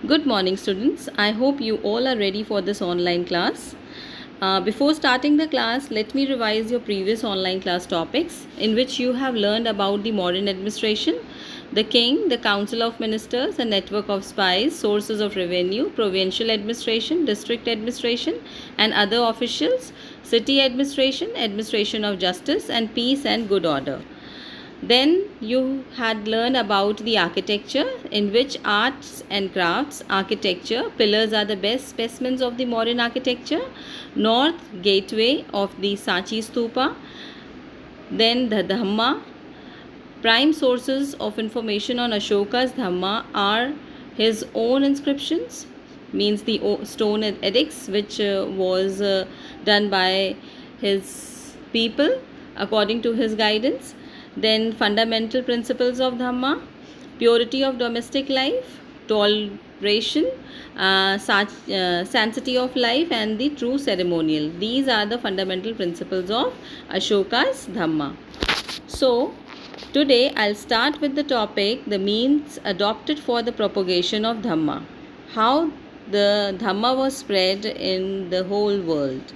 Good morning, students. I hope you all are ready for this online class. Before starting the class, let me revise your previous online class topics in which you have learned about the modern administration, the king, the council of ministers, a network of spies, sources of revenue, provincial administration, district administration, and other officials, city administration, administration of justice, and peace and good order. Then you had learned about the architecture, in which arts and crafts, architecture, pillars are the best specimens of the modern architecture, north gateway of the Sanchi Stupa, then the Dhamma. Prime sources of information on Ashoka's Dhamma are his own inscriptions, means the stone edicts, which was done by his people according to his guidance. Then fundamental principles of Dhamma, purity of domestic life, toleration, sanctity of life, and the true ceremonial. These are the fundamental principles of Ashoka's Dhamma. So, today I'll start with the topic the means adopted for the propagation of Dhamma. How the Dhamma was spread in the whole world.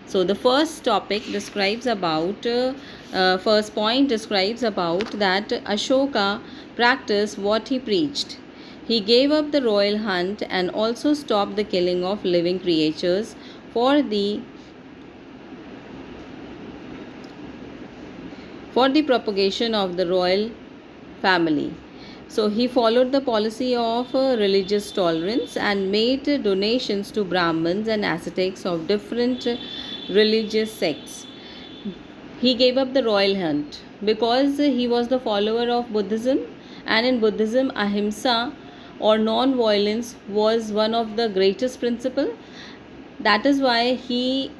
So the first topic describes about first point describes about that Ashoka practiced what he preached. He gave up the royal hunt and also stopped the killing of living creatures for the propagation of the royal family. So he followed the policy of religious tolerance and made donations to Brahmins and ascetics of different religious sects. He gave up the royal hunt because he was the follower of Buddhism, and in Buddhism ahimsa or non-violence was one of the greatest principle. That is why he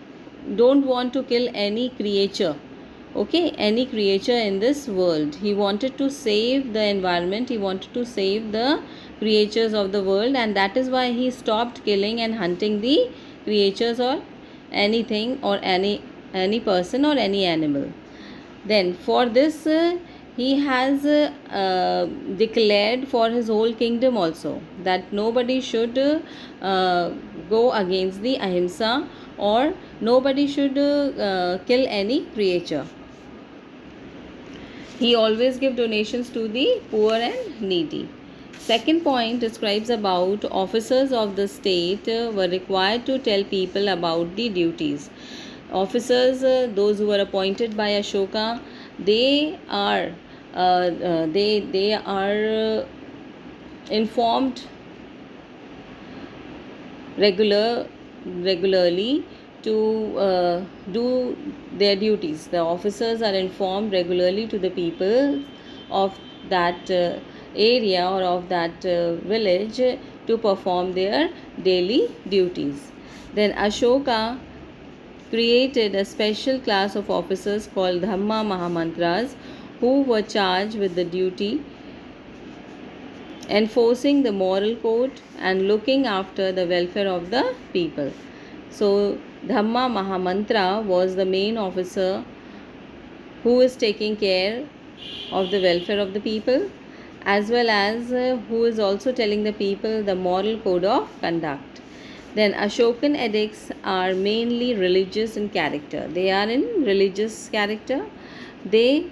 don't want to kill any creature, any creature in this world. He wanted to save the environment, he wanted to save the creatures of the world, and that is why he stopped killing and hunting the creatures or anything or any person or any animal. Then for this he has declared for his whole kingdom also that nobody should go against the ahimsa, or nobody should kill any creature. He always give donations to the poor and needy. Second point describes about officers of the state were required to tell people about the duties. Officers, those who were appointed by Ashoka, they are informed regularly to do their duties. The officers are informed regularly to the people of that area or of that village to perform their daily duties. Then Ashoka created a special class of officers called Dhamma Mahamantras, who were charged with the duty enforcing the moral code and looking after the welfare of the people. So Dhamma Mahamantra was the main officer who is taking care of the welfare of the people, as well as who is also telling the people the moral code of conduct. Then Ashokan edicts are mainly religious in character. They are in religious character. They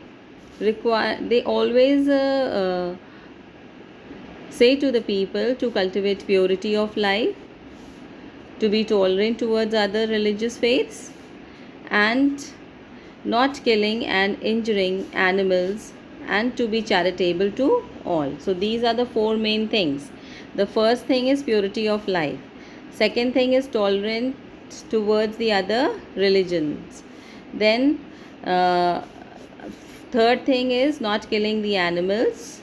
always say to the people to cultivate purity of life, to be tolerant towards other religious faiths, and not killing and injuring animals, and to be charitable to all. So these are the four main things. The first thing is purity of life. Second thing is tolerance towards the other religions. Then third thing is not killing the animals.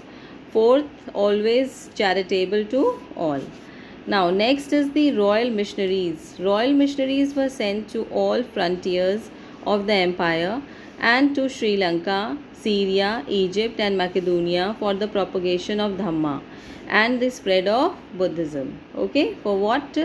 Fourth, always charitable to all. Now next is the royal missionaries. Royal missionaries were sent to all frontiers of the empire and to Sri Lanka, Syria, Egypt and Macedonia for the propagation of Dhamma and the spread of Buddhism. For what?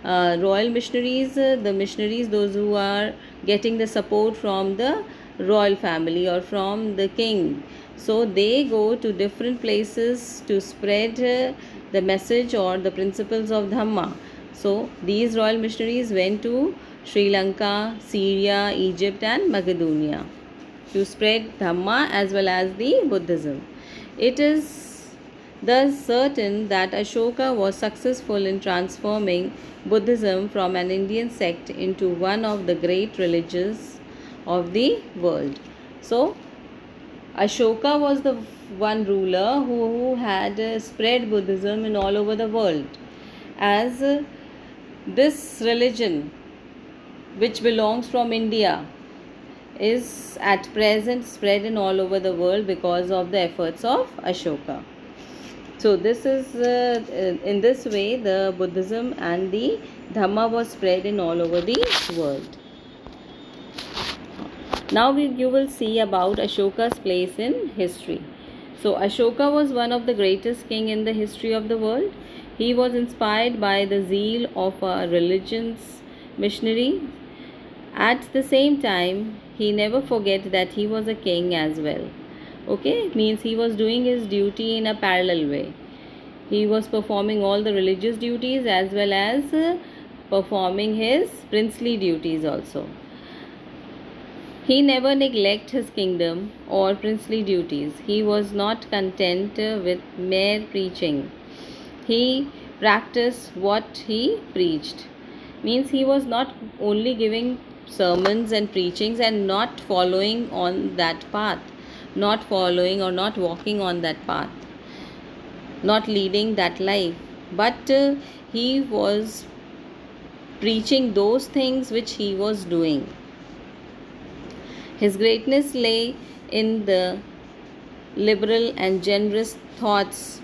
Royal missionaries, the missionaries, those who are getting the support from the royal family or from the king. So they go to different places to spread the message or the principles of Dhamma. So these royal missionaries went to Sri Lanka, Syria, Egypt and Macedonia to spread Dhamma as well as the Buddhism. It is thus certain that Ashoka was successful in transforming Buddhism from an Indian sect into one of the great religions of the world. So Ashoka was the one ruler who had spread Buddhism in all over the world. As this religion, which belongs from India, is at present spread in all over the world because of the efforts of Ashoka. So this is in this way the Buddhism and the Dhamma was spread in all over the world. Now you will see about Ashoka's place in history. So Ashoka was one of the greatest king in the history of the world. He was inspired by the zeal of a religion's missionary. At the same time, he never forget that he was a king as well. Okay, means he was doing his duty in a parallel way. He was performing all the religious duties as well as performing his princely duties also. He never neglected his kingdom or princely duties. He was not content with mere preaching. He practiced what he preached. Means he was not only giving sermons and preachings and not following on that path, not following or not walking on that path, not leading that life, but he was preaching those things which he was doing. His greatness lay in the liberal and generous thoughts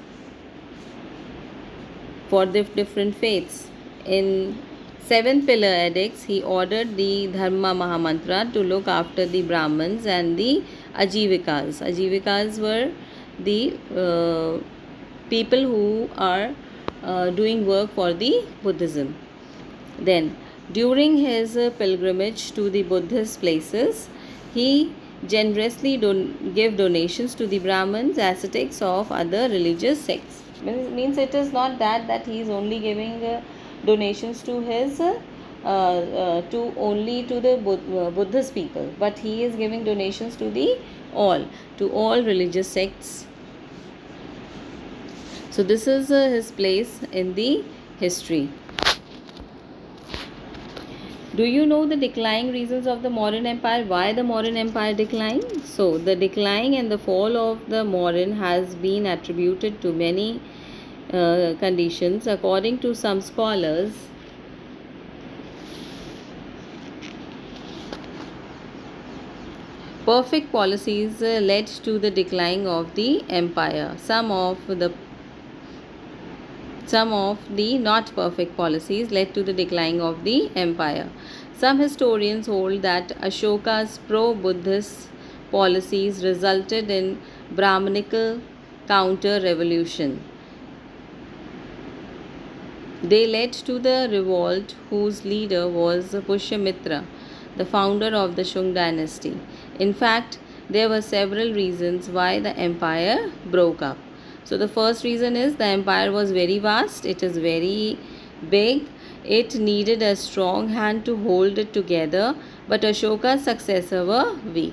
for the different faiths. In 7 pillar edicts, he ordered the Dharma Mahamantra to look after the Brahmins and the Ajivikas. Ajivikas were the people who are doing work for the Buddhism. Then, during his pilgrimage to the Buddhist places, he generously gave donations to the Brahmins, ascetics of other religious sects. Means it is not that he is only giving donations to his to only to the Buddhist people, but he is giving donations to all religious sects. So this is his place in the history. Do you know the declining reasons of the Mauryan Empire? Why the Mauryan Empire declined? So the decline and the fall of the Mauryan has been attributed to many conditions. According to some scholars, perfect policies led to the decline of the empire. Some of the not perfect policies led to the decline of the empire. Some historians hold that Ashoka's pro-Buddhist policies resulted in Brahmanical counter-revolution. They led to the revolt whose leader was Pushyamitra, the founder of the Shung dynasty. In fact, there were several reasons why the empire broke up. So the first reason is the empire was very vast, it is very big, it needed a strong hand to hold it together, but Ashoka's successors were weak.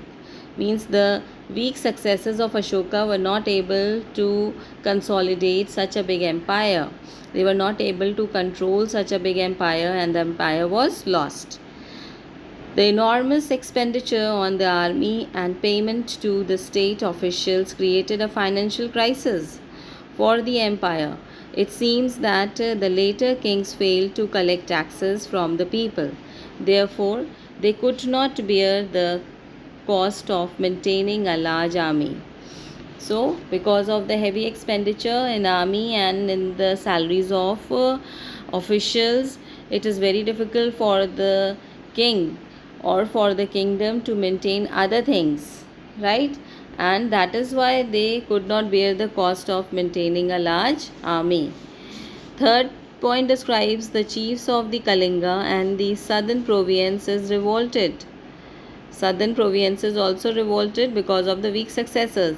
Means the weak successors of Ashoka were not able to consolidate such a big empire. They were not able to control such a big empire and the empire was lost. The enormous expenditure on the army and payment to the state officials created a financial crisis for the empire. It seems that the later kings failed to collect taxes from the people. Therefore, they could not bear the cost of maintaining a large army. So, because of the heavy expenditure in army and in the salaries of officials, it is very difficult for the king or for the kingdom to maintain other things, right? And that is why they could not bear the cost of maintaining a large army. Third point describes the chiefs of the Kalinga and the southern provinces revolted. Southern provinces also revolted because of the weak successors.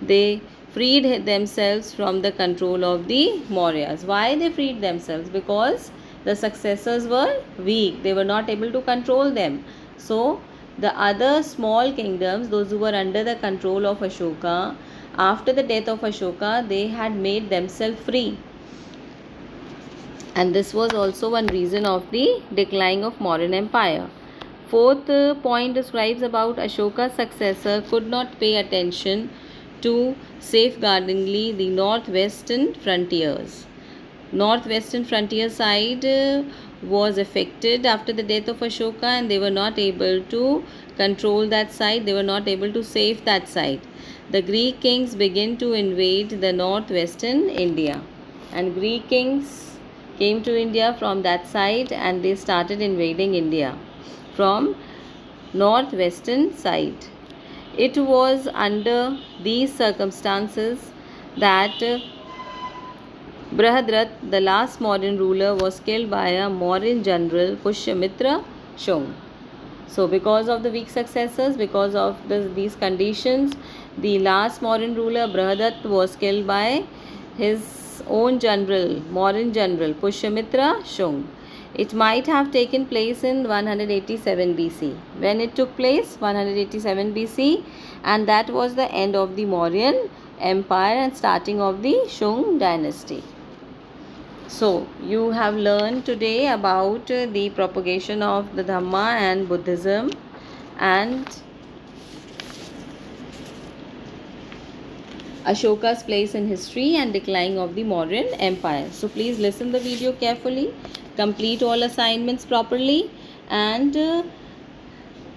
They freed themselves from the control of the Mauryas. Why they freed themselves? Because the successors were weak. They were not able to control them. So the other small kingdoms, those who were under the control of Ashoka, after the death of Ashoka, they had made themselves free. And this was also one reason of the decline of Mauryan Empire. Fourth point describes about Ashoka's successor could not pay attention to safeguardingly the northwestern frontiers. Northwestern frontier side was affected after the death of Ashoka, and they were not able to control that side. They were not able to save that side. The Greek kings began to invade the northwestern India, and Greek kings came to India from that side, and they started invading India from northwestern side. It was under these circumstances that Brihadrat, the last Mauryan ruler, was killed by a Mauryan general, Pushyamitra Shung. So because of the weak successors, because of these conditions, the last Mauryan ruler, Brihadrat, was killed by his own general, Mauryan general, Pushyamitra Shung. It might have taken place in 187 BC. When it took place? 187 BC, and that was the end of the Mauryan Empire and starting of the Shung dynasty. So, you have learned today about the propagation of the Dhamma and Buddhism and Ashoka's place in history and decline of the Mauryan Empire. So, please listen the video carefully, complete all assignments properly, and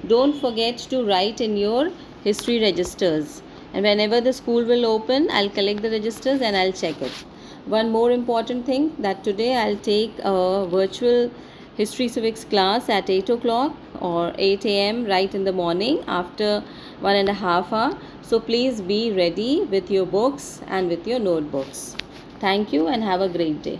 don't forget to write in your history registers. And whenever the school will open, I'll collect the registers and I'll check it. One more important thing, that today I'll take a virtual history civics class at 8 o'clock or 8 a.m. right in the morning after 1.5 hours. So please be ready with your books and with your notebooks. Thank you and have a great day.